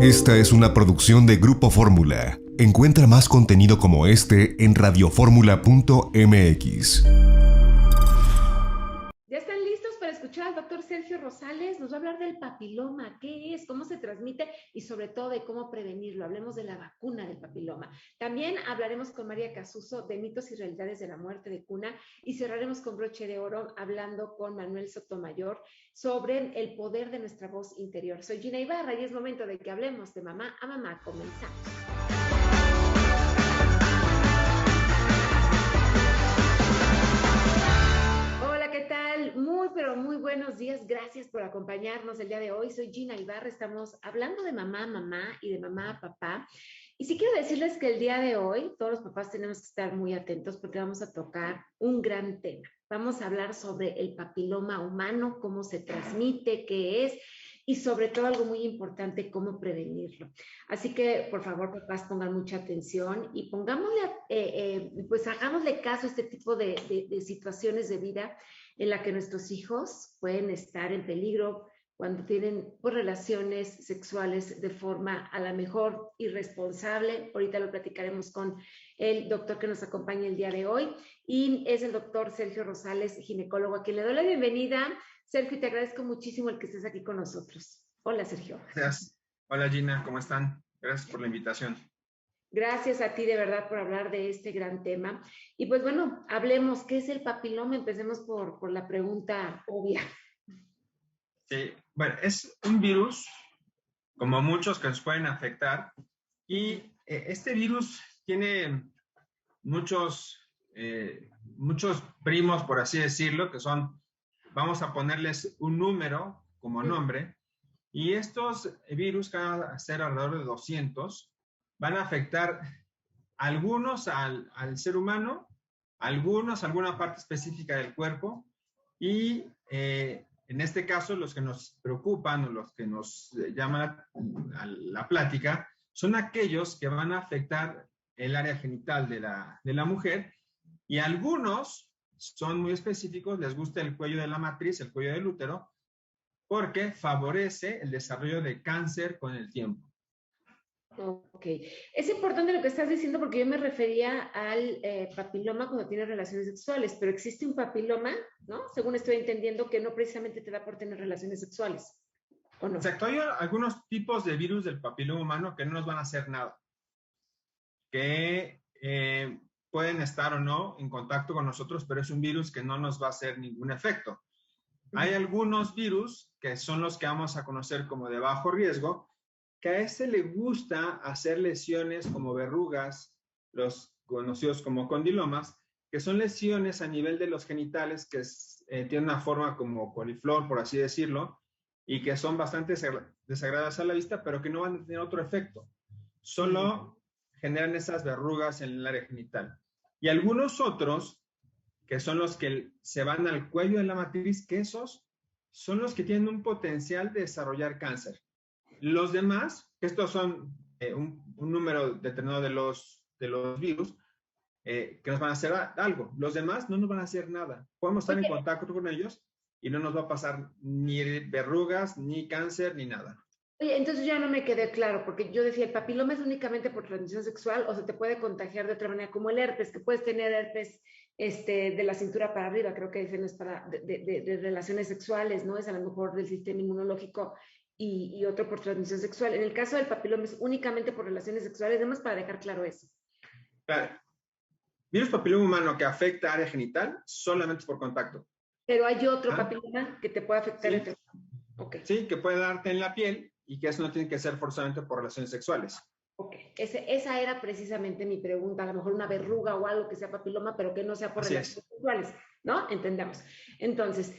Esta es una producción de Grupo Fórmula. Encuentra más contenido como este en radioformula.mx. ¿Ya están listos para escuchar al doctor Sergio Rosales? Nos va a hablar del papiloma, qué es, cómo se transmite y sobre todo de cómo prevenirlo. Hablemos de la vacuna del papiloma. También hablaremos con María Casuso de mitos y realidades de la muerte de cuna y cerraremos con broche de oro hablando con Manuel Sotomayor sobre el poder de nuestra voz interior. Soy Gina Ibarra y es momento de que hablemos de mamá a mamá. Comenzamos. ¿Qué tal? Pero muy buenos días. Gracias por acompañarnos el día de hoy. Soy Gina Ibarra. Estamos hablando de mamá a mamá y de mamá a papá. Y sí quiero decirles que el día de hoy todos los papás tenemos que estar muy atentos porque vamos a tocar un gran tema. Vamos a hablar sobre el papiloma humano, cómo se transmite, qué es y sobre todo algo muy importante, cómo prevenirlo. Así que, por favor, papás, pongan mucha atención y pues hagámosle caso a este tipo de situaciones de vida en la que nuestros hijos pueden estar en peligro cuando tienen relaciones sexuales de forma a la mejor irresponsable. Ahorita lo platicaremos con el doctor que nos acompaña el día de hoy y es el doctor Sergio Rosales, ginecólogo, a quien le doy la bienvenida. Sergio, te agradezco muchísimo el que estés aquí con nosotros. Hola, Sergio. Gracias. Hola, Gina, ¿cómo están? Gracias por la invitación. Gracias a ti de verdad por hablar de este gran tema. Y pues bueno, hablemos, ¿qué es el papiloma? Empecemos por la pregunta obvia. Sí, bueno, es un virus, como muchos que nos pueden afectar, y este virus tiene muchos primos, por así decirlo, que son, vamos a ponerles un número como nombre, y estos virus, que van a ser alrededor de 200, van a afectar algunos al ser humano, algunos a alguna parte específica del cuerpo, y en este caso los que nos preocupan o los que nos llaman a la plática son aquellos que van a afectar el área genital de la mujer, y algunos son muy específicos, les gusta el cuello de la matriz, el cuello del útero, porque favorece el desarrollo de cáncer con el tiempo. Ok, es importante lo que estás diciendo porque yo me refería al papiloma cuando tienes relaciones sexuales, pero existe un papiloma, ¿no? Según estoy entendiendo, que no precisamente te da por tener relaciones sexuales, ¿o no? Exacto, hay algunos tipos de virus del papiloma humano que no nos van a hacer nada, que pueden estar o no en contacto con nosotros, pero es un virus que no nos va a hacer ningún efecto. Hay algunos virus que son los que vamos a conocer como de bajo riesgo, que a este le gusta hacer lesiones como verrugas, los conocidos como condilomas, que son lesiones a nivel de los genitales que tienen una forma como coliflor, por así decirlo, y que son bastante desagradables a la vista, pero que no van a tener otro efecto. Solo generan esas verrugas en el área genital. Y algunos otros, que son los que se van al cuello de la matriz, que esos son los que tienen un potencial de desarrollar cáncer. Los demás, estos son un número determinado de los virus que nos van a hacer algo. Los demás no nos van a hacer nada. Podemos estar en contacto con ellos y no nos va a pasar ni verrugas, ni cáncer, ni nada. Oye, entonces ya no me quedé claro, porque yo decía, ¿el papiloma es únicamente por transmisión sexual o se te puede contagiar de otra manera? Como el herpes, que puedes tener herpes de la cintura para arriba, creo que ese no es para de relaciones sexuales, ¿no? Es a lo mejor del sistema inmunológico y otro por transmisión sexual. En el caso del papiloma es únicamente por relaciones sexuales, además para dejar claro eso. Claro. Virus papiloma humano que afecta área genital solamente es por contacto. Pero hay otro papiloma que te puede afectar. Sí. Okay. Sí, que puede darte en la piel y que eso no tiene que ser forzosamente por relaciones sexuales. Ok, esa era precisamente mi pregunta, a lo mejor una verruga o algo que sea papiloma, pero que no sea por relaciones sexuales, ¿no? Entendamos. Entonces,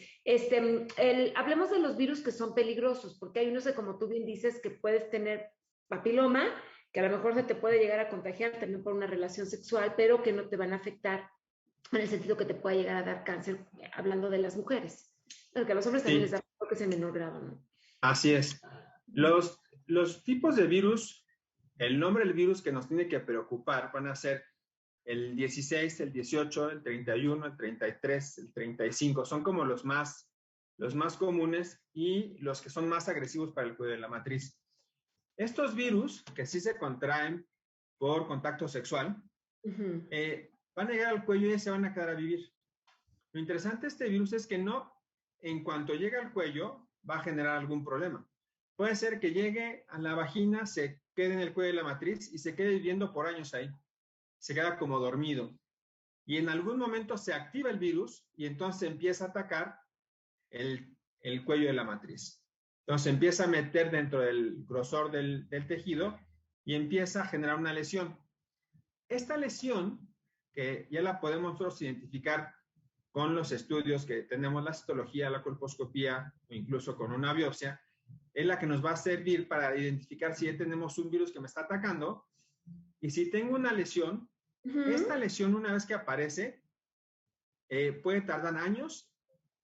hablemos de los virus que son peligrosos, porque hay unos, como tú bien dices, que puedes tener papiloma, que a lo mejor se te puede llegar a contagiar también por una relación sexual, pero que no te van a afectar en el sentido que te pueda llegar a dar cáncer, hablando de las mujeres. Porque a los hombres también les da, creo que es en menor grado, ¿no? Así es. Los tipos de virus, el nombre del virus que nos tiene que preocupar van a ser el 16, el 18, el 31, el 33, el 35. Son como los más comunes y los que son más agresivos para el cuello de la matriz. Estos virus, que sí se contraen por contacto sexual, van a llegar al cuello y se van a quedar a vivir. Lo interesante de este virus es que no, en cuanto llega al cuello, va a generar algún problema. Puede ser que llegue a la vagina, se quede en el cuello de la matriz y se quede viviendo por años ahí. Se queda como dormido. Y en algún momento se activa el virus y entonces empieza a atacar el cuello de la matriz. Entonces empieza a meter dentro del grosor del tejido y empieza a generar una lesión. Esta lesión, que ya la podemos nosotros identificar con los estudios que tenemos, la citología, la colposcopía o incluso con una biopsia, es la que nos va a servir para identificar si ya tenemos un virus que me está atacando. Y si tengo una lesión, esta lesión una vez que aparece, puede tardar años,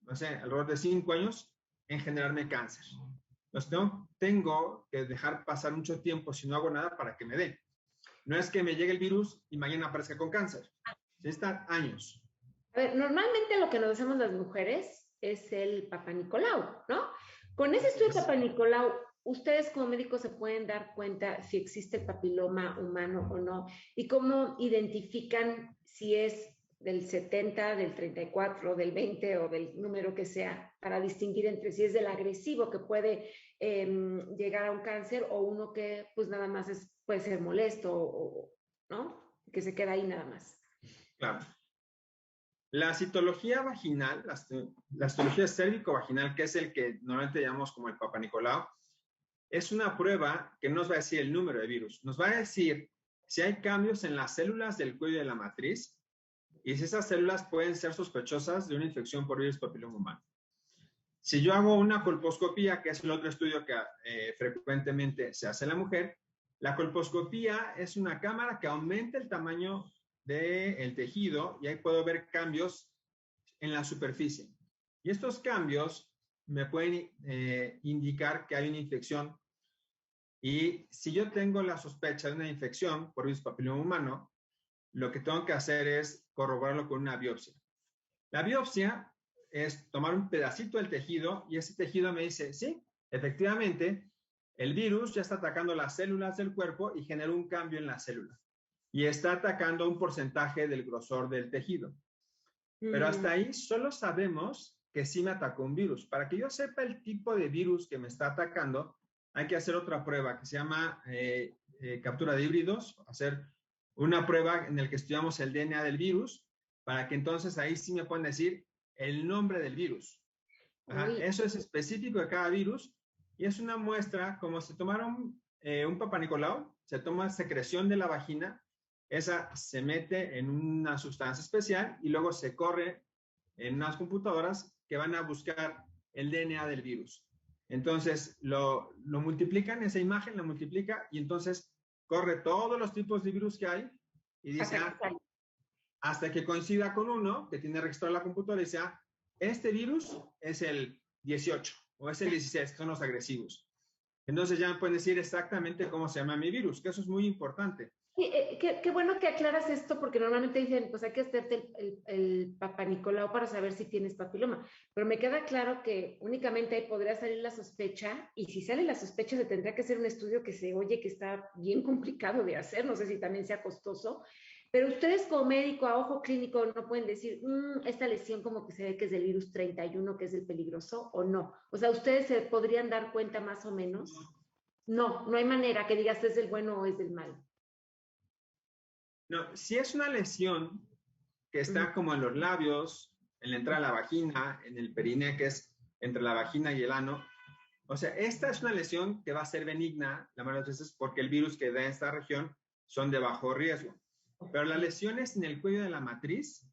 no sé, alrededor de 5 años, en generarme cáncer. Entonces tengo que dejar pasar mucho tiempo si no hago nada para que me dé. No es que me llegue el virus y mañana aparezca con cáncer. Necesitan años. A ver, normalmente lo que nos hacemos las mujeres es el Papá Nicolau, ¿no? Con ese estudio de Papá Nicolau, ustedes como médicos se pueden dar cuenta si existe el papiloma humano o no, y cómo identifican si es del 70, del 34, del 20 o del número que sea, para distinguir entre si es del agresivo que puede llegar a un cáncer o uno que pues nada más puede ser molesto, ¿no? Que se queda ahí nada más. Claro. La citología vaginal, la citología cérvico-vaginal, que es el que normalmente llamamos como el Papá Nicolau, es una prueba que no nos va a decir el número de virus, nos va a decir si hay cambios en las células del cuello de la matriz y si esas células pueden ser sospechosas de una infección por virus papiloma humano. Si yo hago una colposcopía, que es el otro estudio que frecuentemente se hace en la mujer, la colposcopía es una cámara que aumenta el tamaño del tejido y ahí puedo ver cambios en la superficie. Y estos cambios me pueden indicar que hay una infección. Y si yo tengo la sospecha de una infección por virus papiloma humano, lo que tengo que hacer es corroborarlo con una biopsia. La biopsia es tomar un pedacito del tejido y ese tejido me dice, sí, efectivamente, el virus ya está atacando las células del cuerpo y genera un cambio en la célula. Y está atacando un porcentaje del grosor del tejido. Pero hasta ahí solo sabemos que sí me atacó un virus. Para que yo sepa el tipo de virus que me está atacando, hay que hacer otra prueba que se llama captura de híbridos, hacer una prueba en la que estudiamos el DNA del virus, para que entonces ahí sí me puedan decir el nombre del virus. Eso es específico de cada virus y es una muestra como si tomaron un Papá Nicolau, se toma secreción de la vagina, esa se mete en una sustancia especial y luego se corre en unas computadoras que van a buscar el DNA del virus. Entonces lo multiplican, esa imagen la multiplica y entonces corre todos los tipos de virus que hay y dice, hasta que coincida con uno que tiene registrado la computadora y dice, este virus es el 18 o es el 16, que son los agresivos. Entonces ya me pueden decir exactamente cómo se llama mi virus, que eso es muy importante. Sí, qué bueno que aclaras esto, porque normalmente dicen, pues hay que hacerte el Papá Nicolau para saber si tienes papiloma, pero me queda claro que únicamente ahí podría salir la sospecha, y si sale la sospecha se tendría que hacer un estudio que se oye que está bien complicado de hacer, no sé si también sea costoso, pero ustedes como médico a ojo clínico no pueden decir, esta lesión como que se ve que es del virus 31, que es el peligroso, o no. O sea, ¿ustedes se podrían dar cuenta más o menos? No, no hay manera que digas es del bueno o es del malo. No, si es una lesión que está como en los labios, en la entrada de la vagina, en el perineo, que es entre la vagina y el ano, o sea, esta es una lesión que va a ser benigna la mayoría de las veces porque el virus que da en esta región son de bajo riesgo. Pero las lesiones en el cuello de la matriz,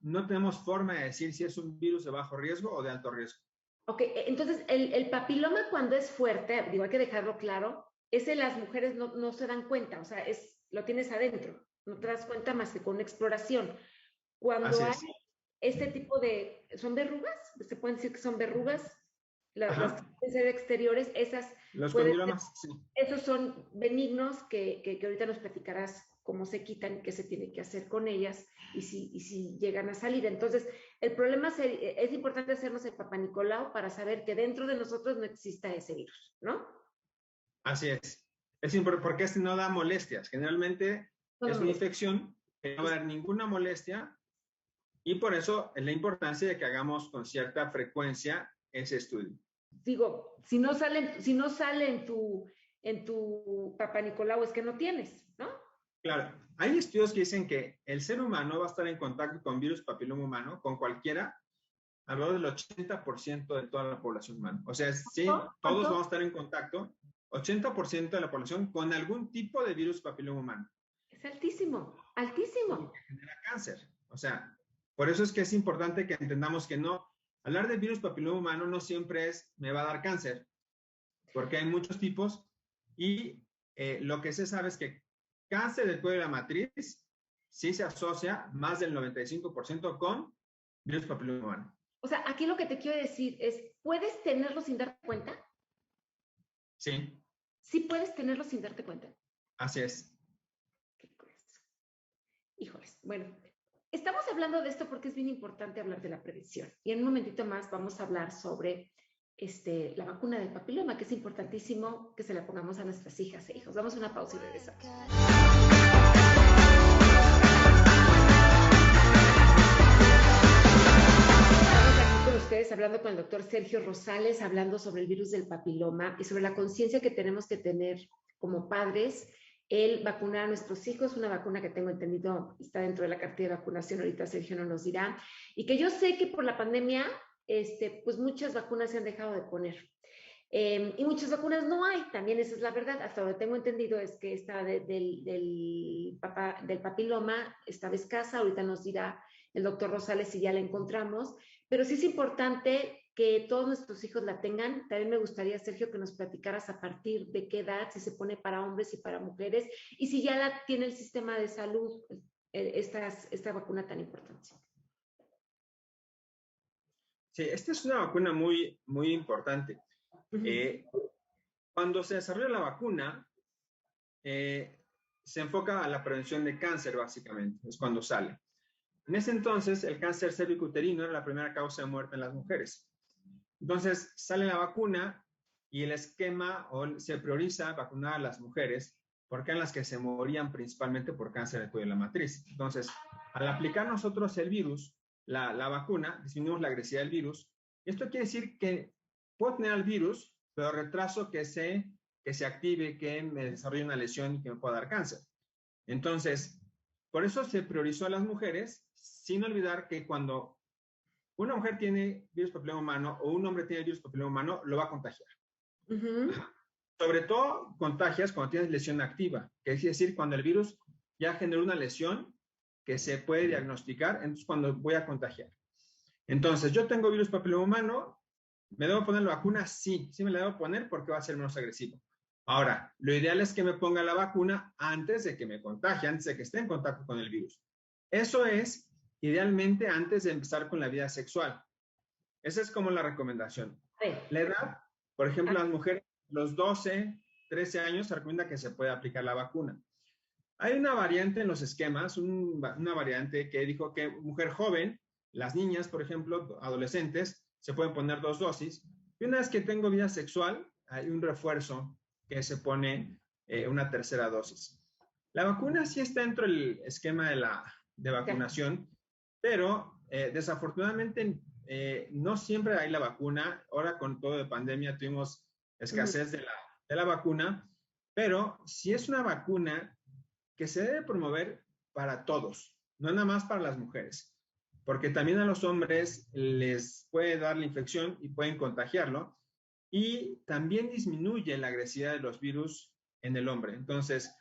no tenemos forma de decir si es un virus de bajo riesgo o de alto riesgo. Ok, entonces el papiloma cuando es fuerte, digo, hay que dejarlo claro, ese las mujeres no se dan cuenta, o sea, lo tienes adentro, no te das cuenta más que con exploración. Cuando hay este tipo de, ¿son verrugas? ¿Se pueden decir que son verrugas? Las que pueden ser exteriores, esas... Los condilomas, sí. Esos son benignos que ahorita nos platicarás cómo se quitan, qué se tiene que hacer con ellas y si llegan a salir. Entonces, el problema es importante hacernos el Papá Nicolau para saber que dentro de nosotros no exista ese virus, ¿no? Así es. Es importante porque este no da molestias. Generalmente es una infección que no va a dar ninguna molestia y por eso es la importancia de que hagamos con cierta frecuencia ese estudio. Digo, si no sale en tu Papá Nicolau, es que no tienes, ¿no? Claro, hay estudios que dicen que el ser humano va a estar en contacto con virus papiloma humano, con cualquiera, alrededor del 80% de toda la población humana. O sea, sí, todos vamos a estar en contacto, 80% de la población con algún tipo de virus papiloma humano. Es altísimo, altísimo. Que genera cáncer. O sea, por eso es que es importante que entendamos que no, hablar de virus papiloma humano no siempre es me va a dar cáncer, porque hay muchos tipos y lo que se sabe es que cáncer del cuello de la matriz sí se asocia más del 95% con virus papiloma humano. O sea, aquí lo que te quiero decir es, ¿puedes tenerlo sin darte cuenta? Sí. Sí puedes tenerlo sin darte cuenta. Así es. Qué grueso. Híjoles, bueno, estamos hablando de esto porque es bien importante hablar de la prevención. Y en un momentito más vamos a hablar sobre la vacuna del papiloma, que es importantísimo que se la pongamos a nuestras hijas e hijos. Damos una pausa y regresamos. Ustedes hablando con el doctor Sergio Rosales, hablando sobre el virus del papiloma y sobre la conciencia que tenemos que tener como padres, el vacunar a nuestros hijos, una vacuna que tengo entendido está dentro de la cartilla de vacunación, ahorita Sergio nos dirá, y que yo sé que por la pandemia, pues muchas vacunas se han dejado de poner. Y muchas vacunas no hay, también esa es la verdad. Hasta donde tengo entendido es que esta del papiloma estaba escasa, ahorita nos dirá el doctor Rosales si ya la encontramos, pero sí es importante que todos nuestros hijos la tengan. También me gustaría, Sergio, que nos platicaras a partir de qué edad, si se pone para hombres y para mujeres, y si ya la tiene el sistema de salud, esta vacuna tan importante. Sí, esta es una vacuna muy, muy importante. Cuando se desarrolla la vacuna, se enfoca a la prevención de cáncer, básicamente, es cuando sale. En ese entonces, el cáncer cervicuterino era la primera causa de muerte en las mujeres. Entonces, sale la vacuna y el esquema se prioriza vacunar a las mujeres porque eran las que se morían principalmente por cáncer del cuello de la matriz. Entonces, al aplicar nosotros el virus, la vacuna, disminuimos la agresividad del virus. Esto quiere decir que puedo tener el virus, pero retraso que se active, que me desarrolle una lesión y que me pueda dar cáncer. Entonces, por eso se priorizó a las mujeres, sin olvidar que cuando una mujer tiene virus papiloma humano o un hombre tiene virus papiloma humano, lo va a contagiar. Sobre todo contagias cuando tienes lesión activa, que es decir, cuando el virus ya generó una lesión que se puede diagnosticar, entonces cuando voy a contagiar. Entonces, yo tengo virus papiloma humano, ¿me debo poner la vacuna? Sí, sí me la debo poner porque va a ser menos agresivo. Ahora, lo ideal es que me ponga la vacuna antes de que me contagie, antes de que esté en contacto con el virus. Eso es, idealmente, antes de empezar con la vida sexual. Esa es como la recomendación. La edad, por ejemplo, las mujeres, los 12, 13 años, se recomienda que se pueda aplicar la vacuna. Hay una variante en los esquemas, una variante que dijo que mujer joven, las niñas, por ejemplo, adolescentes, se pueden poner 2 dosis. Y una vez que tengo vida sexual, hay un refuerzo que se pone una tercera dosis. La vacuna sí está dentro del esquema de vacunación, pero desafortunadamente no siempre hay la vacuna. Ahora con todo de pandemia tuvimos escasez de la vacuna, pero sí es una vacuna que se debe promover para todos, no nada más para las mujeres, porque también a los hombres les puede dar la infección y pueden contagiarlo, y también disminuye la agresividad de los virus en el hombre. Entonces,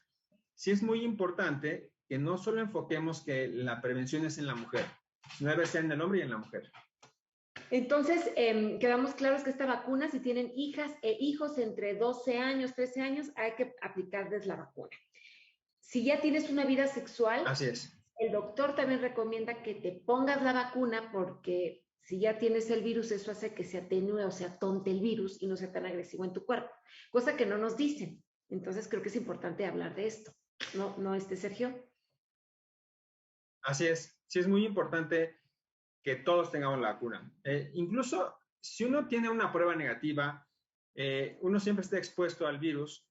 sí es muy importante que no solo enfoquemos que la prevención es en la mujer, sino debe ser en el hombre y en la mujer. Entonces, quedamos claros que esta vacuna, si tienen hijas e hijos entre 12 años, 13 años, hay que aplicarles la vacuna. Si ya tienes una vida sexual, así es. El doctor también recomienda que te pongas la vacuna porque si ya tienes el virus, eso hace que se atenúe o se atonte el virus y no sea tan agresivo en tu cuerpo, cosa que no nos dicen. Entonces creo que es importante hablar de esto, ¿no, Sergio? Así es, sí es muy importante que todos tengamos la vacuna. Incluso si uno tiene una prueba negativa, uno siempre está expuesto al virus,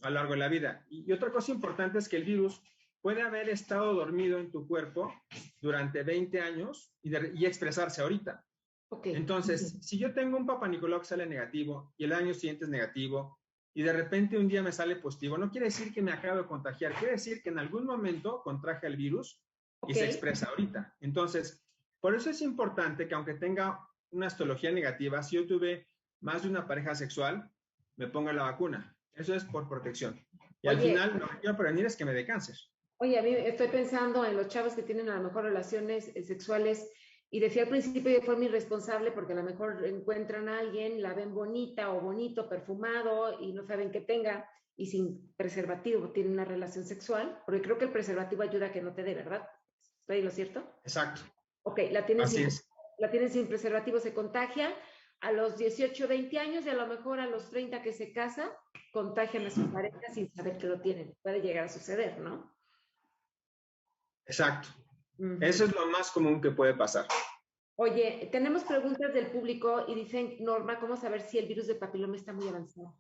a lo largo de la vida. Y otra cosa importante es que el virus puede haber estado dormido en tu cuerpo durante 20 años y expresarse ahorita. Okay. Entonces, si yo tengo un Papá Nicolau que sale negativo y el año siguiente es negativo y de repente un día me sale positivo, no quiere decir que me acabo de contagiar, quiere decir que en algún momento contraje el virus y se expresa ahorita. Entonces, por eso es importante que aunque tenga una astrología negativa, si yo tuve más de una pareja sexual, me ponga la vacuna. Eso es por protección. Y al final, lo que quiero prevenir es que me dé cáncer. Oye, a mí estoy pensando en los chavos que tienen a lo mejor relaciones sexuales y decía al principio yo fue mi responsable porque a lo mejor encuentran a alguien, la ven bonita o bonito, perfumado y no saben qué tenga y sin preservativo tienen una relación sexual, porque creo que el preservativo ayuda a que no te dé, ¿verdad? ¿Estoy en lo cierto? Exacto. Ok, la tienen sin preservativo, se contagia a los 18, 20 años y a lo mejor a los 30 que se casa, contagian a su pareja sin saber que lo tienen. Puede llegar a suceder, ¿no? Exacto. Eso es lo más común que puede pasar. Oye, tenemos preguntas del público y dicen, Norma, ¿cómo saber si el virus del papiloma está muy avanzado?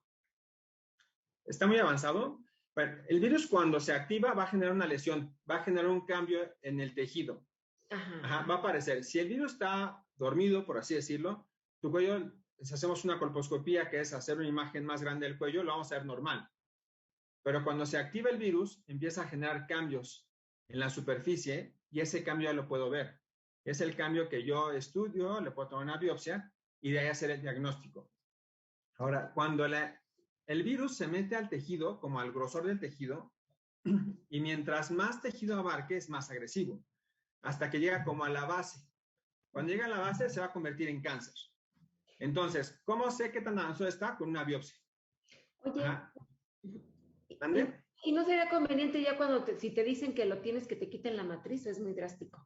¿Está muy avanzado? Bueno, el virus cuando se activa va a generar una lesión, va a generar un cambio en el tejido. Ajá, va a aparecer. Si el virus está dormido, por así decirlo, tu cuello, si hacemos una colposcopía, que es hacer una imagen más grande del cuello, lo vamos a ver normal. Pero cuando se activa el virus, empieza a generar cambios en la superficie y ese cambio ya lo puedo ver. Es el cambio que yo estudio, le puedo tomar una biopsia y de ahí hacer el diagnóstico. Ahora, cuando el virus se mete al tejido, como al grosor del tejido, y mientras más tejido abarque, es más agresivo, hasta que llega como a la base. Cuando llega a la base, se va a convertir en cáncer. Entonces, ¿cómo sé qué tan avanzado está? Con una biopsia. Oye, ¿Ande? ¿y no sería conveniente ya cuando si te dicen que lo tienes que te quiten la matriz? Es muy drástico.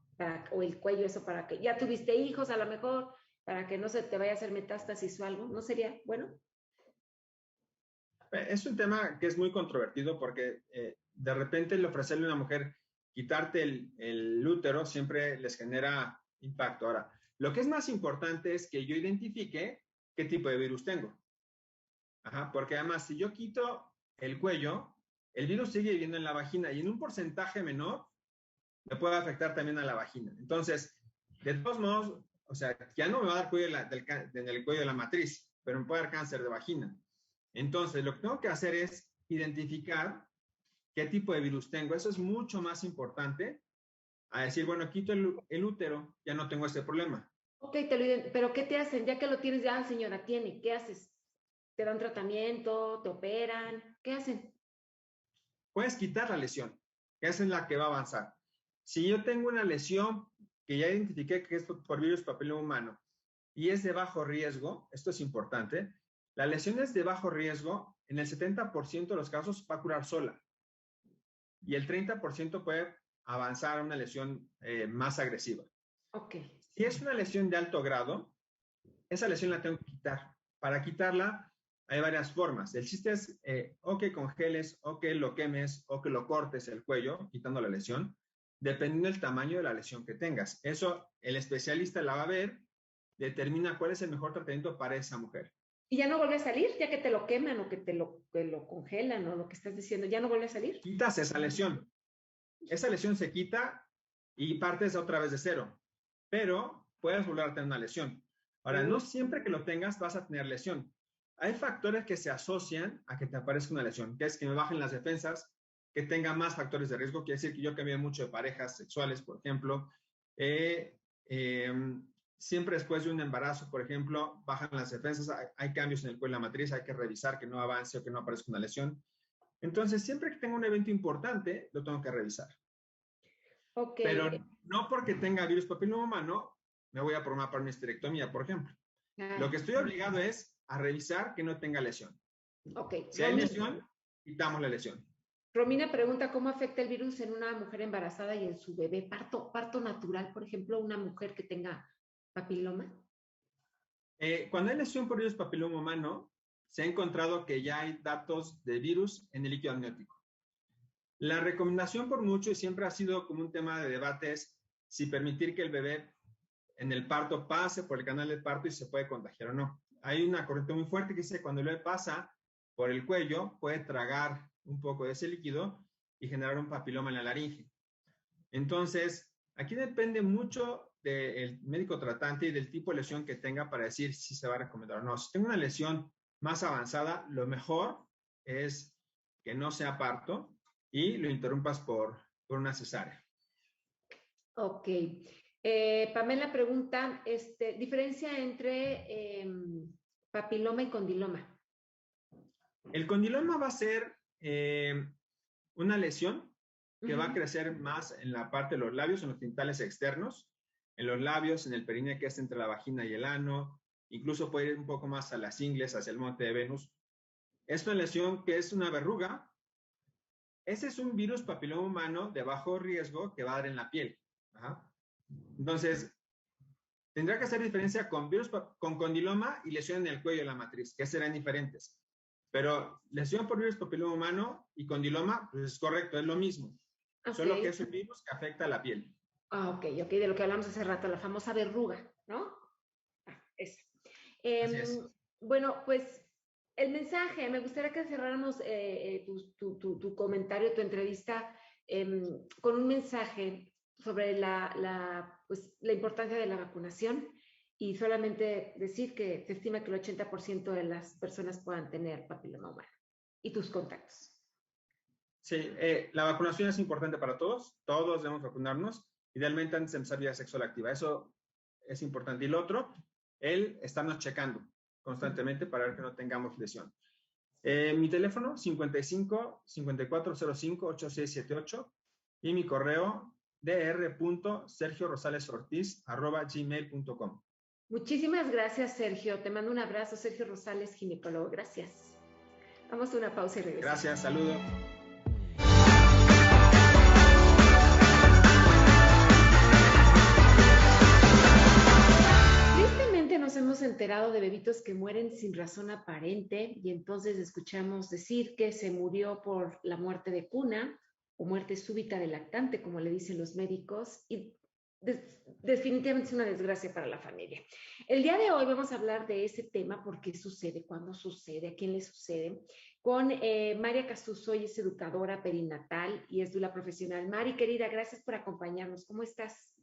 O el cuello, eso para que ya tuviste hijos a lo mejor, para que no se te vaya a hacer metástasis o algo. ¿No sería bueno? Es un tema que es muy controvertido porque de repente el ofrecerle a una mujer quitarte el útero siempre les genera impacto. Ahora, lo que es más importante es que yo identifique qué tipo de virus tengo. Ajá, porque además, si yo quito el cuello, el virus sigue viviendo en la vagina y en un porcentaje menor me puede afectar también a la vagina. Entonces, de todos modos, o sea, ya no me va a dar cuello en el cuello de la matriz, pero me puede dar cáncer de vagina. Entonces, lo que tengo que hacer es identificar qué tipo de virus tengo. Eso es mucho más importante a decir, bueno, quito el útero, ya no tengo este problema. Ok, pero ¿qué te hacen? Ya que lo tienes, ya señora, tiene, ¿qué haces? ¿Te dan tratamiento? ¿Te operan? ¿Qué hacen? Puedes quitar la lesión, que esa es la que va a avanzar. Si yo tengo una lesión que ya identifiqué que es por virus papiloma humano y es de bajo riesgo, esto es importante, la lesión es de bajo riesgo, en el 70% de los casos va a curar sola y el 30% puede avanzar a una lesión más agresiva. Okay. Si es una lesión de alto grado, esa lesión la tengo que quitar. Para quitarla hay varias formas. El chiste es o que congeles, o que lo quemes, o que lo cortes el cuello, quitando la lesión, dependiendo del tamaño de la lesión que tengas. Eso el especialista la va a ver, determina cuál es el mejor tratamiento para esa mujer. ¿Y ya no vuelve a salir, ya que te lo queman o que te lo congelan o lo que estás diciendo? ¿Ya no vuelve a salir? Quitas esa lesión. Esa lesión se quita y partes otra vez de cero. Pero puedes volver a tener una lesión. Ahora, no siempre que lo tengas vas a tener lesión. Hay factores que se asocian a que te aparezca una lesión, que es que me bajen las defensas, que tenga más factores de riesgo. Quiere decir que yo cambié mucho de parejas sexuales, por ejemplo. Siempre después de un embarazo, por ejemplo, bajan las defensas, hay cambios en el cuello de la matriz, hay que revisar que no avance o que no aparezca una lesión. Entonces, siempre que tenga un evento importante, lo tengo que revisar. Okay. Pero no porque tenga virus papiloma humano, me voy a programar para una histerectomía, por ejemplo. Lo que estoy obligado es a revisar que no tenga lesión. Okay. Si hay lesión, quitamos la lesión. Romina pregunta cómo afecta el virus en una mujer embarazada y en su bebé. Parto natural, por ejemplo, una mujer que tenga papiloma. Cuando hay lesión por virus papiloma humano, se ha encontrado que ya hay datos de virus en el líquido amniótico. La recomendación por mucho y siempre ha sido como un tema de debate es si permitir que el bebé en el parto pase por el canal del parto y se puede contagiar o no. Hay una corriente muy fuerte que dice que cuando el bebé pasa por el cuello, puede tragar un poco de ese líquido y generar un papiloma en la laringe. Entonces, aquí depende mucho del médico tratante y del tipo de lesión que tenga para decir si se va a recomendar o no. Si tengo una lesión más avanzada, lo mejor es que no sea parto y lo interrumpas por una cesárea. Ok. Pamela pregunta, diferencia entre papiloma y condiloma. El condiloma va a ser una lesión que va a Ujú. crecer más en la parte de los labios, en los genitales externos, en los labios, en el perineo que es entre la vagina y el ano, incluso puede ir un poco más a las ingles, hacia el monte de Venus. Es una lesión que es una verruga. Ese es un virus papiloma humano de bajo riesgo que va a dar en la piel. Ajá. Entonces, tendrá que hacer diferencia con virus, con condiloma y lesión en el cuello de la matriz, que serán diferentes. Pero lesión por virus papiloma humano y condiloma, pues es correcto, es lo mismo. Okay. Solo que es un virus que afecta a la piel. Ok, de lo que hablamos hace rato, la famosa verruga, ¿no? Eso. Así es. Bueno, pues el mensaje, me gustaría que cerráramos tu comentario, tu entrevista con un mensaje sobre pues, la importancia de la vacunación y solamente decir que se estima que el 80% de las personas puedan tener papiloma humano y tus contactos. Sí, la vacunación es importante para todos debemos vacunarnos, idealmente antes de empezar vida sexual activa, eso es importante. Y lo otro, el estarnos checando constantemente para ver que no tengamos lesión. Mi teléfono, 55-5405-8678 y mi correo, dr.sergiorosalesortiz@gmail.com. Muchísimas gracias, Sergio. Te mando un abrazo, Sergio Rosales, ginecólogo. Gracias. Vamos a una pausa y regresamos. Gracias, saludos. Tristemente nos hemos enterado de bebitos que mueren sin razón aparente y entonces escuchamos decir que se murió por la muerte de cuna o muerte súbita del lactante, como le dicen los médicos, y definitivamente es una desgracia para la familia. El día de hoy vamos a hablar de ese tema, por qué sucede, cuándo sucede, a quién le sucede, con María Casuso, ella es educadora perinatal y es dula profesional. Mari, querida, gracias por acompañarnos. ¿Cómo estás?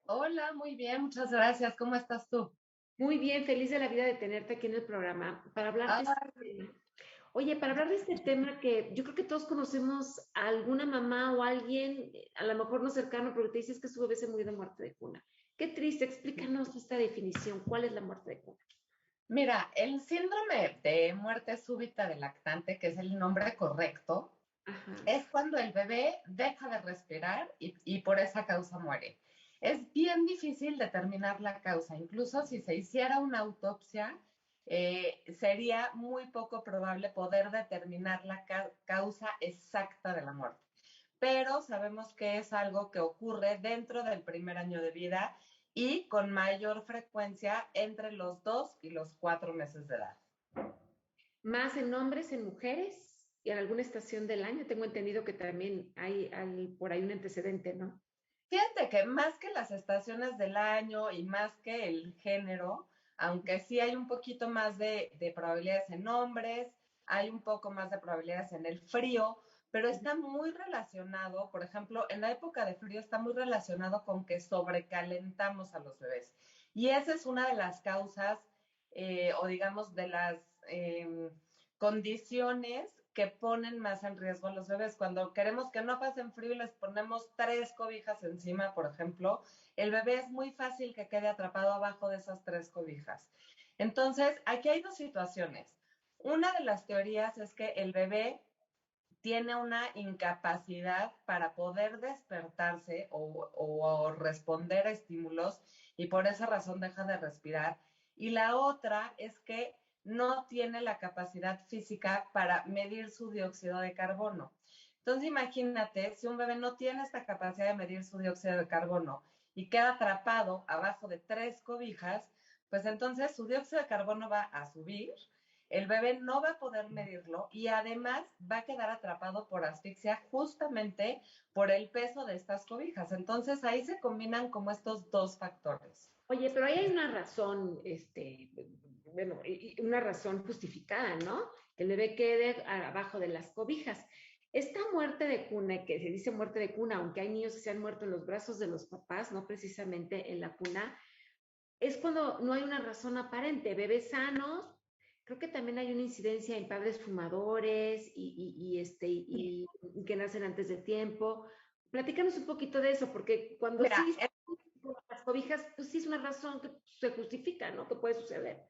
Hola, muy bien, muchas gracias. ¿Cómo estás tú? Muy bien, feliz de la vida de tenerte aquí en el programa para hablar de este tema. Oye, para hablar de este tema que yo creo que todos conocemos a alguna mamá o alguien, a lo mejor no cercano, pero te dices que su bebé se murió de muerte de cuna. Qué triste, explícanos esta definición. ¿Cuál es la muerte de cuna? Mira, el síndrome de muerte súbita del lactante, que es el nombre correcto, Ajá. es cuando el bebé deja de respirar y por esa causa muere. Es bien difícil determinar la causa. Incluso si se hiciera una autopsia, sería muy poco probable poder determinar la causa exacta de la muerte. Pero sabemos que es algo que ocurre dentro del primer año de vida y con mayor frecuencia entre los 2 y los 4 meses de edad. ¿Más en hombres, en mujeres y en alguna estación del año? Tengo entendido que también hay por ahí un antecedente, ¿no? Fíjate que más que las estaciones del año y más que el género, aunque sí hay un poquito más de probabilidades en hombres, hay un poco más de probabilidades en el frío, pero está muy relacionado, por ejemplo, en la época de frío está muy relacionado con que sobrecalentamos a los bebés. Y esa es una de las causas, o digamos, de las condiciones que ponen más en riesgo a los bebés. Cuando queremos que no pasen frío y les ponemos 3 cobijas encima, por ejemplo, el bebé es muy fácil que quede atrapado abajo de esas 3 cobijas. Entonces, aquí hay 2 situaciones. Una de las teorías es que el bebé tiene una incapacidad para poder despertarse o responder a estímulos y por esa razón deja de respirar. Y la otra es que no tiene la capacidad física para medir su dióxido de carbono. Entonces imagínate, si un bebé no tiene esta capacidad de medir su dióxido de carbono y queda atrapado abajo de 3 cobijas, pues entonces su dióxido de carbono va a subir, el bebé no va a poder medirlo y además va a quedar atrapado por asfixia justamente por el peso de estas cobijas. Entonces ahí se combinan como estos 2 factores. Oye, pero ahí hay una razón, bueno, una razón justificada, ¿no? que el bebé quede abajo de las cobijas. Esta muerte de cuna, que se dice muerte de cuna, aunque hay niños que se han muerto en los brazos de los papás, no precisamente en la cuna, es cuando no hay una razón aparente. Bebés sanos, creo que también hay una incidencia en padres fumadores y que nacen antes de tiempo. Platícanos un poquito de eso, porque cuando Mira, sí las cobijas, pues sí es una razón que se justifica, ¿no? Que puede suceder.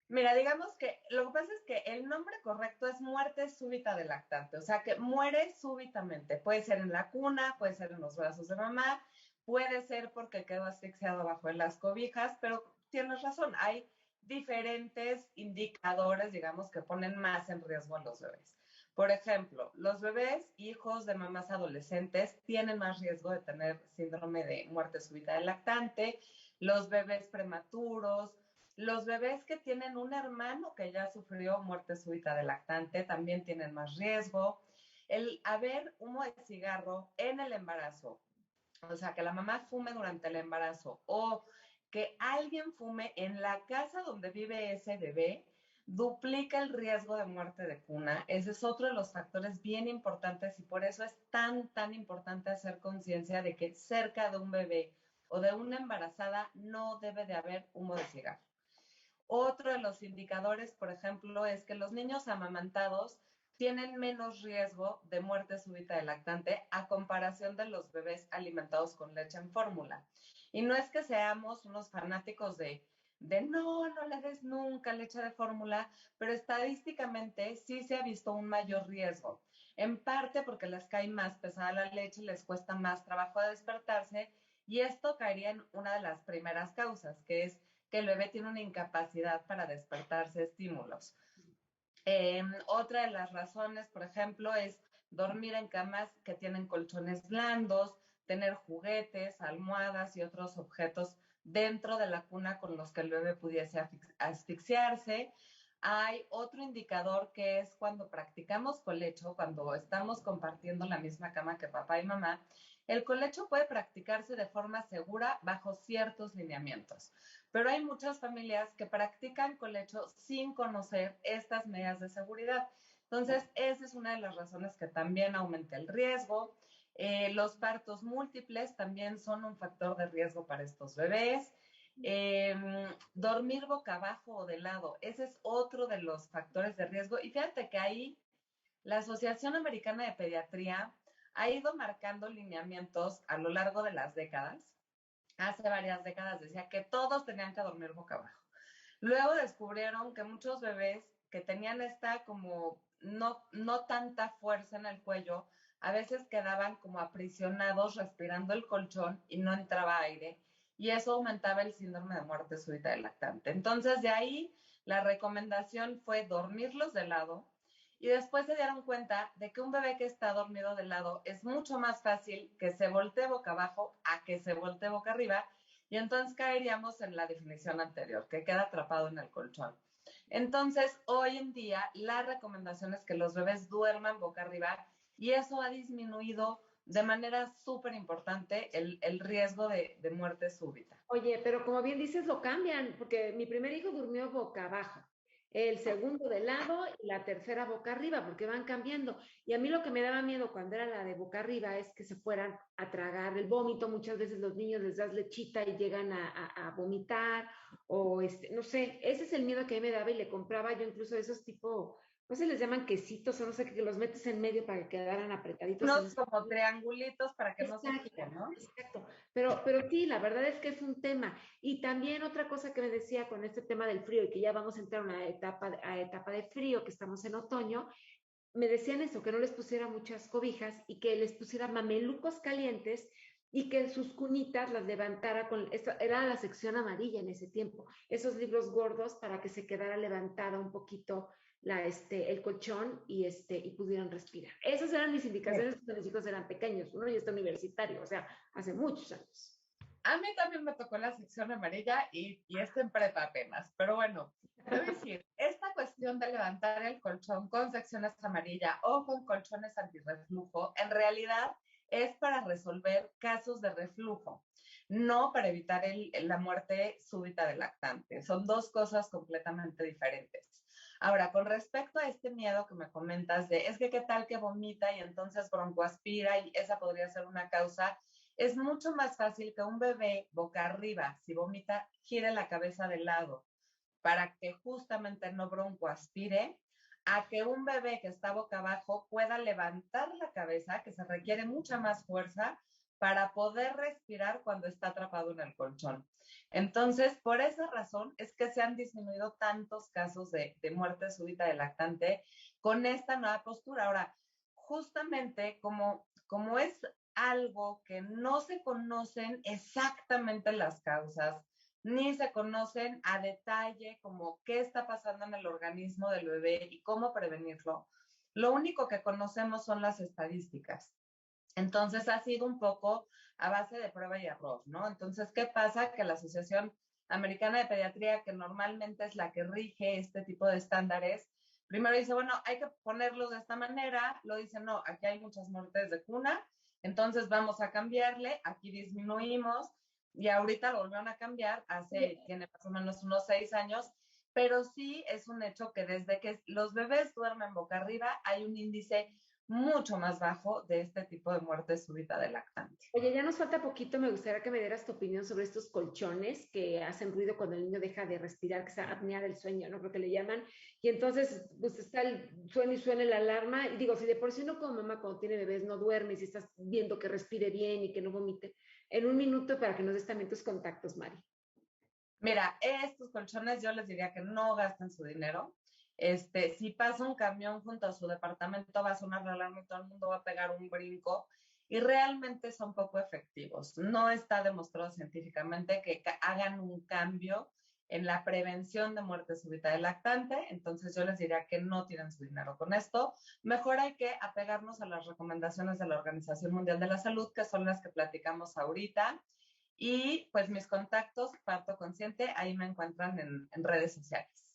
Mira, digamos que lo que pasa es que el nombre correcto es muerte súbita del lactante, o sea que muere súbitamente. Puede ser en la cuna, puede ser en los brazos de mamá, puede ser porque quedó asfixiado bajo de las cobijas, pero tienes razón, hay diferentes indicadores, digamos, que ponen más en riesgo a los bebés. Por ejemplo, los bebés hijos de mamás adolescentes tienen más riesgo de tener síndrome de muerte súbita del lactante, los bebés prematuros, los bebés que tienen un hermano que ya sufrió muerte súbita del lactante también tienen más riesgo. El haber humo de cigarro en el embarazo, o sea, que la mamá fume durante el embarazo o que alguien fume en la casa donde vive ese bebé, duplica el riesgo de muerte de cuna. Ese es otro de los factores bien importantes y por eso es tan importante hacer conciencia de que cerca de un bebé o de una embarazada no debe de haber humo de cigarro. Otro de los indicadores, por ejemplo, es que los niños amamantados tienen menos riesgo de muerte súbita del lactante a comparación de los bebés alimentados con leche en fórmula. Y no es que seamos unos fanáticos de no le des nunca leche de fórmula, pero estadísticamente sí se ha visto un mayor riesgo. En parte porque les cae más pesada la leche, les cuesta más trabajo despertarse y esto caería en una de las primeras causas, que es que el bebé tiene una incapacidad para despertarse estímulos. Otra de las razones, por ejemplo, es dormir en camas que tienen colchones blandos, tener juguetes, almohadas y otros objetos dentro de la cuna con los que el bebé pudiese asfixiarse. Hay otro indicador que es cuando practicamos colecho, cuando estamos compartiendo la misma cama que papá y mamá, el colecho puede practicarse de forma segura bajo ciertos lineamientos, pero hay muchas familias que practican colecho sin conocer estas medidas de seguridad. Entonces, esa es una de las razones que también aumenta el riesgo. Los partos múltiples también son un factor de riesgo para estos bebés. Dormir boca abajo o de lado, ese es otro de los factores de riesgo. Y fíjate que ahí la Asociación Americana de Pediatría ha ido marcando lineamientos a lo largo de las décadas. Hace varias décadas decía que todos tenían que dormir boca abajo. Luego descubrieron que muchos bebés que tenían esta como no tanta fuerza en el cuello, a veces quedaban como aprisionados respirando el colchón y no entraba aire y eso aumentaba el síndrome de muerte súbita del lactante. Entonces de ahí la recomendación fue dormirlos de lado y después se dieron cuenta de que un bebé que está dormido de lado es mucho más fácil que se voltee boca abajo a que se voltee boca arriba y entonces caeríamos en la definición anterior, que queda atrapado en el colchón. Entonces, hoy en día, la recomendación es que los bebés duerman boca arriba y eso ha disminuido de manera súper importante el riesgo de muerte súbita. Oye, pero como bien dices, lo cambian, porque mi primer hijo durmió boca abajo, el segundo de lado y la tercera boca arriba, porque van cambiando. Y a mí lo que me daba miedo cuando era la de boca arriba es que se fueran a tragar el vómito. Muchas veces los niños les das lechita y llegan a vomitar, o no sé, ese es el miedo que a mí me daba y le compraba yo incluso esos tipo, no sé, les llaman quesitos o no sé, que los metes en medio para que quedaran apretaditos. Unos como triangulitos para que no se giren, ¿no? Exacto, pero sí, la verdad es que es un tema. Y también otra cosa que me decía con este tema del frío y que ya vamos a entrar a etapa de frío, que estamos en otoño, me decían eso, que no les pusiera muchas cobijas y que les pusiera mamelucos calientes y que sus cunitas las levantara era la sección amarilla en ese tiempo, esos libros gordos para que se quedara levantada un poquito el colchón y pudieran respirar. Esas eran mis indicaciones cuando mis hijos eran pequeños. Uno ya está universitario, o sea, hace muchos años. A mí también me tocó la sección amarilla y está en prepa apenas, pero bueno, debo decir, esta cuestión de levantar el colchón con secciones amarilla o con colchones antirreflujo, en realidad es para resolver casos de reflujo, no para evitar la muerte súbita del lactante. Son dos cosas completamente diferentes. Ahora, con respecto a este miedo que me comentas de, es que qué tal que vomita y entonces broncoaspira y esa podría ser una causa, es mucho más fácil que un bebé boca arriba, si vomita, gire la cabeza de lado para que justamente no broncoaspire, a que un bebé que está boca abajo pueda levantar la cabeza, que se requiere mucha más fuerza para poder respirar cuando está atrapado en el colchón. Entonces, por esa razón es que se han disminuido tantos casos de muerte súbita de lactante con esta nueva postura. Ahora, justamente como es algo que no se conocen exactamente las causas, ni se conocen a detalle como qué está pasando en el organismo del bebé y cómo prevenirlo. Lo único que conocemos son las estadísticas. Entonces ha sido un poco a base de prueba y error, ¿no? Entonces, ¿qué pasa? Que la Asociación Americana de Pediatría, que normalmente es la que rige este tipo de estándares, primero dice, bueno, hay que ponerlos de esta manera, lo dice, no, aquí hay muchas muertes de cuna, entonces vamos a cambiarle, aquí disminuimos, y ahorita lo volvieron a cambiar, tiene más o menos unos 6 años, pero sí es un hecho que desde que los bebés duermen boca arriba hay un índice mucho más bajo de este tipo de muerte súbita de lactante. Oye, ya nos falta poquito, me gustaría que me dieras tu opinión sobre estos colchones que hacen ruido cuando el niño deja de respirar, que es apnea del sueño, ¿no? Creo que le llaman. Y entonces, pues está suena y suena la alarma. Y digo, si de por sí uno como mamá cuando tiene bebés no duerme, si estás viendo que respire bien y que no vomite, en un minuto para que nos des también tus contactos, Mari. Mira, estos colchones yo les diría que no gasten su dinero. Si pasa un camión junto a su departamento va a sonar la alarma y todo el mundo va a pegar un brinco y realmente son poco efectivos. No está demostrado científicamente que hagan un cambio en la prevención de muerte súbita de lactante, entonces yo les diría que no tienen su dinero con esto. Mejor hay que apegarnos a las recomendaciones de la Organización Mundial de la Salud, que son las que platicamos ahorita. Y pues mis contactos, Parto Consciente, ahí me encuentran en redes sociales.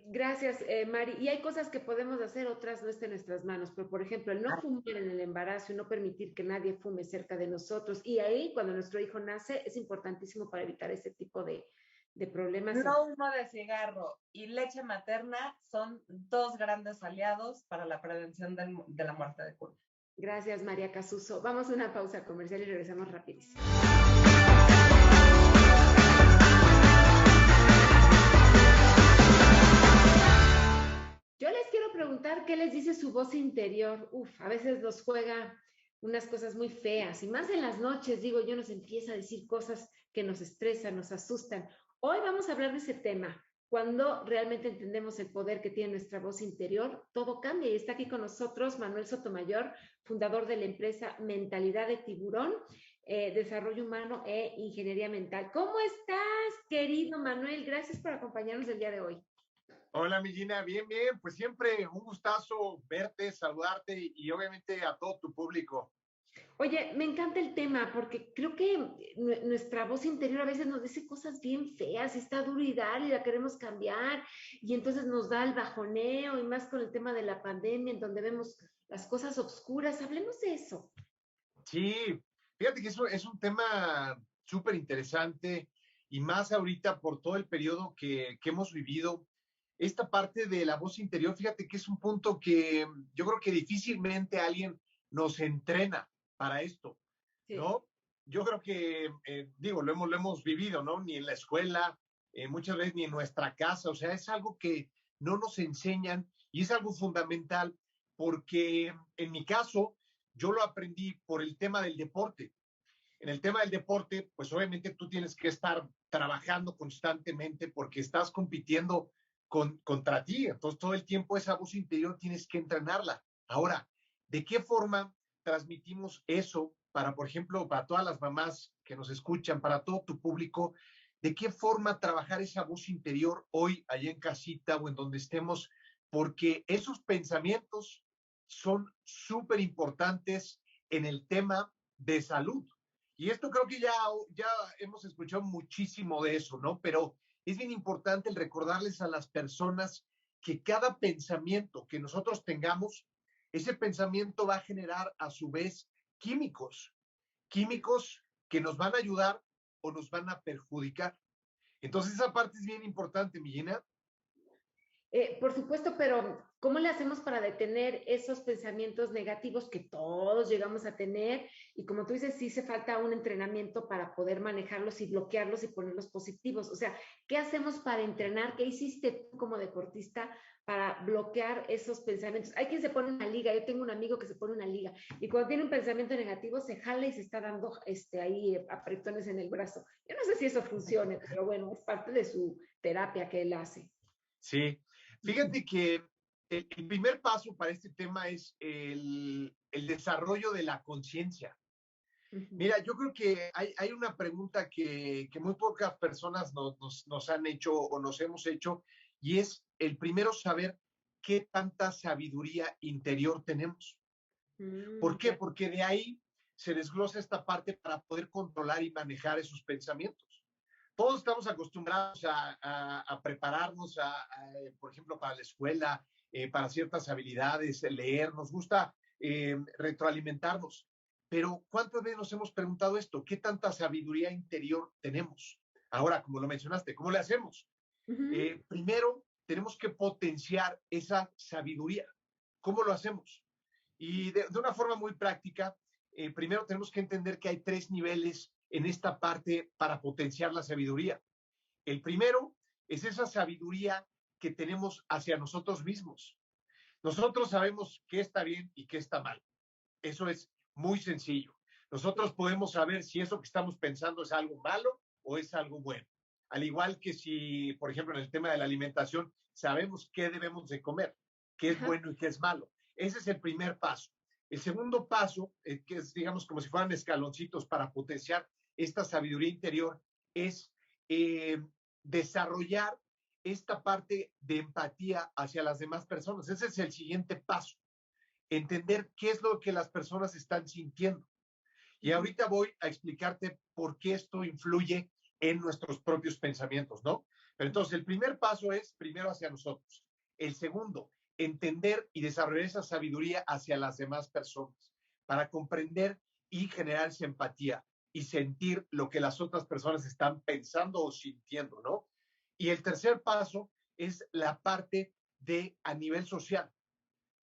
Gracias, Mari. Y hay cosas que podemos hacer, otras no están en nuestras manos, pero por ejemplo, el no fumar en el embarazo y no permitir que nadie fume cerca de nosotros. Y ahí, cuando nuestro hijo nace, es importantísimo para evitar ese tipo de problemas. No humo de cigarro y leche materna son dos grandes aliados para la prevención de la muerte de cuna. Gracias, María Casuso. Vamos a una pausa comercial y regresamos rapidísimo. Yo les quiero preguntar qué les dice su voz interior. Uf, a veces nos juega unas cosas muy feas y más en las noches, digo yo, nos empieza a decir cosas que nos estresan, nos asustan. Hoy vamos a hablar de ese tema. Cuando realmente entendemos el poder que tiene nuestra voz interior, todo cambia. Y está aquí con nosotros Manuel Sotomayor, fundador de la empresa Mentalidad de Tiburón, Desarrollo Humano e Ingeniería Mental. ¿Cómo estás, querido Manuel? Gracias por acompañarnos el día de hoy. Hola, mi Gina, bien, bien, pues siempre un gustazo verte, saludarte y obviamente a todo tu público. Oye, me encanta el tema porque creo que nuestra voz interior a veces nos dice cosas bien feas y está duro y dale y la queremos cambiar y entonces nos da el bajoneo y más con el tema de la pandemia en donde vemos las cosas oscuras. Hablemos de eso. Sí, fíjate que eso es un tema súper interesante y más ahorita por todo el periodo que hemos vivido. Esta parte de la voz interior, fíjate que es un punto que yo creo que difícilmente alguien nos entrena para esto, Sí. ¿no? Yo creo que, digo, lo hemos vivido, ¿no? Ni en la escuela, muchas veces ni en nuestra casa, o sea, es algo que no nos enseñan y es algo fundamental porque en mi caso, yo lo aprendí por el tema del deporte. En el tema del deporte, pues obviamente tú tienes que estar trabajando constantemente porque estás compitiendo contra ti. Entonces, todo el tiempo esa voz interior tienes que entrenarla. Ahora, ¿de qué forma transmitimos eso para, por ejemplo, para todas las mamás que nos escuchan, para todo tu público? ¿De qué forma trabajar esa voz interior hoy, allá en casita o en donde estemos? Porque esos pensamientos son súper importantes en el tema de salud. Y esto creo que ya hemos escuchado muchísimo de eso, ¿no? Pero es bien importante el recordarles a las personas que cada pensamiento que nosotros tengamos, ese pensamiento va a generar a su vez químicos que nos van a ayudar o nos van a perjudicar. Entonces esa parte es bien importante, mi Gina. Por supuesto, pero ¿cómo le hacemos para detener esos pensamientos negativos que todos llegamos a tener? Y como tú dices, sí hace falta un entrenamiento para poder manejarlos y bloquearlos y ponerlos positivos. O sea, ¿qué hacemos para entrenar? ¿Qué hiciste tú como deportista para bloquear esos pensamientos? Hay quien se pone una liga, yo tengo un amigo que se pone una liga y cuando tiene un pensamiento negativo se jala y se está dando ahí apretones en el brazo. Yo no sé si eso funcione, pero bueno, es parte de su terapia que él hace. Sí, fíjate que el primer paso para este tema es el desarrollo de la conciencia. Ujú. Mira, yo creo que hay una pregunta que muy pocas personas nos han hecho o nos hemos hecho, y es el primero saber qué tanta sabiduría interior tenemos. ¿Por qué? Claro. Porque de ahí se desglosa esta parte para poder controlar y manejar esos pensamientos. Todos estamos acostumbrados a prepararnos, por ejemplo, para la escuela, para ciertas habilidades, leer, nos gusta retroalimentarnos. Pero ¿cuántas veces nos hemos preguntado esto? ¿Qué tanta sabiduría interior tenemos? Ahora, como lo mencionaste, ¿cómo le hacemos? Ujú. Primero, tenemos que potenciar esa sabiduría. ¿Cómo lo hacemos? Y de una forma muy práctica, primero tenemos que entender que hay 3 niveles en esta parte para potenciar la sabiduría. El primero es esa sabiduría que tenemos hacia nosotros mismos. Nosotros sabemos qué está bien y qué está mal. Eso es muy sencillo. Nosotros podemos saber si eso que estamos pensando es algo malo o es algo bueno. Al igual que si, por ejemplo, en el tema de la alimentación, sabemos qué debemos de comer, qué es Ajá. bueno y qué es malo. Ese es el primer paso. El segundo paso, que es, digamos, como si fueran escaloncitos para potenciar esta sabiduría interior, es eh, desarrollar esta parte de empatía hacia las demás personas. Ese es el siguiente paso, entender qué es lo que las personas están sintiendo. Y Ujú. ahorita voy a explicarte por qué esto influye en nuestros propios pensamientos, ¿no? Pero entonces el primer paso es primero hacia nosotros. El segundo, entender y desarrollar esa sabiduría hacia las demás personas para comprender y generar esa empatía y sentir lo que las otras personas están pensando o sintiendo, ¿no? Y el tercer paso es la parte de a nivel social,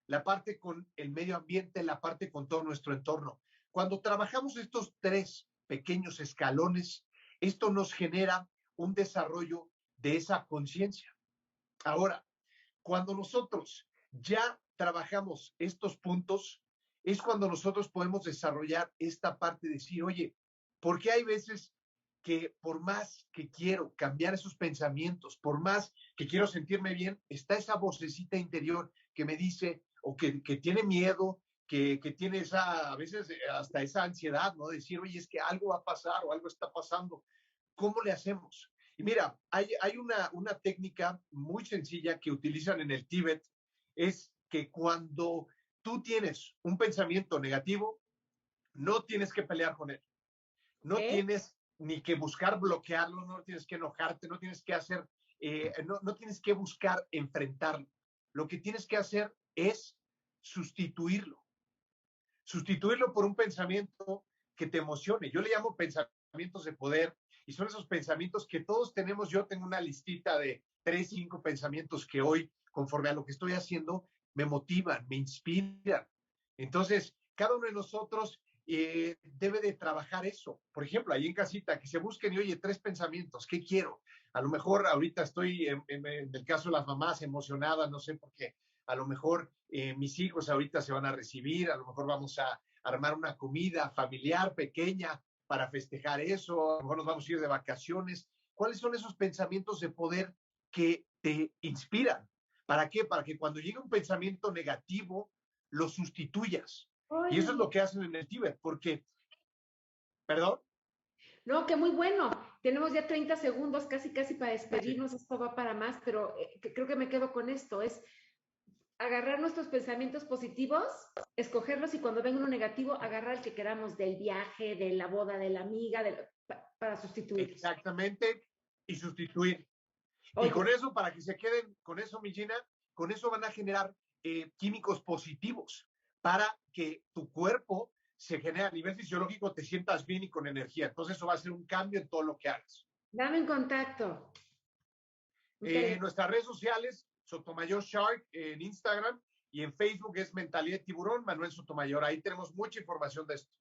la parte con el medio ambiente, la parte con todo nuestro entorno. Cuando trabajamos estos 3 pequeños escalones, esto nos genera un desarrollo de esa conciencia. Ahora, cuando nosotros ya trabajamos estos puntos, es cuando nosotros podemos desarrollar esta parte de decir, oye, ¿por qué hay veces que por más que quiero cambiar esos pensamientos, por más que quiero sentirme bien, está esa vocecita interior que me dice, o que tiene miedo, que tiene esa, a veces hasta esa ansiedad, ¿no? Decir, oye, es que algo va a pasar o algo está pasando. ¿Cómo le hacemos? Y mira, hay una técnica muy sencilla que utilizan en el Tíbet, es que cuando tú tienes un pensamiento negativo, no tienes que pelear con él, no ¿Qué? tienes ni que buscar bloquearlo, no tienes que enojarte, no tienes que hacer, no tienes que buscar enfrentarlo. Lo que tienes que hacer es sustituirlo, sustituirlo por un pensamiento que te emocione. Yo le llamo pensamientos de poder, y son esos pensamientos que todos tenemos. Yo tengo una listita de 3, 5 pensamientos que hoy, conforme a lo que estoy haciendo, me motivan, me inspiran. Entonces, cada uno de nosotros debe de trabajar eso. Por ejemplo, ahí en casita, que se busquen y, oye, 3 pensamientos, ¿qué quiero? A lo mejor ahorita estoy, en el caso de las mamás, emocionadas, no sé por qué. A lo mejor mis hijos ahorita se van a recibir, a lo mejor vamos a armar una comida familiar pequeña para festejar eso, a lo mejor nos vamos a ir de vacaciones. ¿Cuáles son esos pensamientos de poder que te inspiran? ¿Para qué? Para que cuando llegue un pensamiento negativo, lo sustituyas. Y eso es Ay, lo que hacen en el Tíbet, porque, perdón, no, que muy bueno. Tenemos ya 30 segundos casi, casi para sí, despedirnos. Esto va para más, pero creo que me quedo con esto. Es agarrar nuestros pensamientos positivos, escogerlos y cuando venga uno negativo, agarrar el que queramos del viaje, de la boda de la amiga, para sustituirlos. exactamente, y sustituir. Y con Oye, eso, para que se queden con eso, mi Gina, con eso van a generar químicos positivos para que tu cuerpo se genere a nivel fisiológico, te sientas bien y con energía. Entonces eso va a ser un cambio en todo lo que hagas. dame un contacto, un teléfono. Nuestras redes sociales Sotomayor Shark en Instagram y en Facebook es Mentalidad de Tiburón, Manuel Sotomayor. Ahí tenemos mucha información de esto.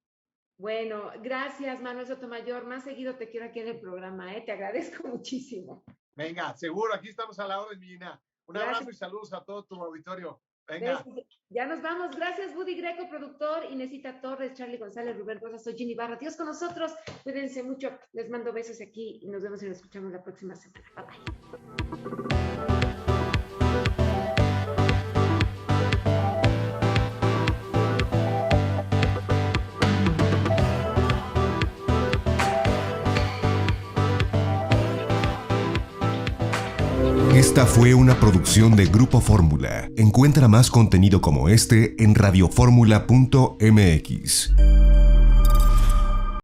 Bueno, gracias, Manuel Sotomayor. Más seguido te quiero aquí en el programa, ¿eh? Te agradezco muchísimo. Venga, seguro, aquí estamos a la orden, Gina. Un abrazo y saludos a todo tu auditorio. Venga. Ya nos vamos. Gracias, Woody Greco, productor, Inesita Torres, Charlie González, Rubén Rosa, soy Ginny Barra. Dios con nosotros. Cuídense mucho. Les mando besos aquí y nos vemos y nos escuchamos la próxima semana. Bye bye. Esta fue una producción de Grupo Fórmula. Encuentra más contenido como este en radioformula.mx.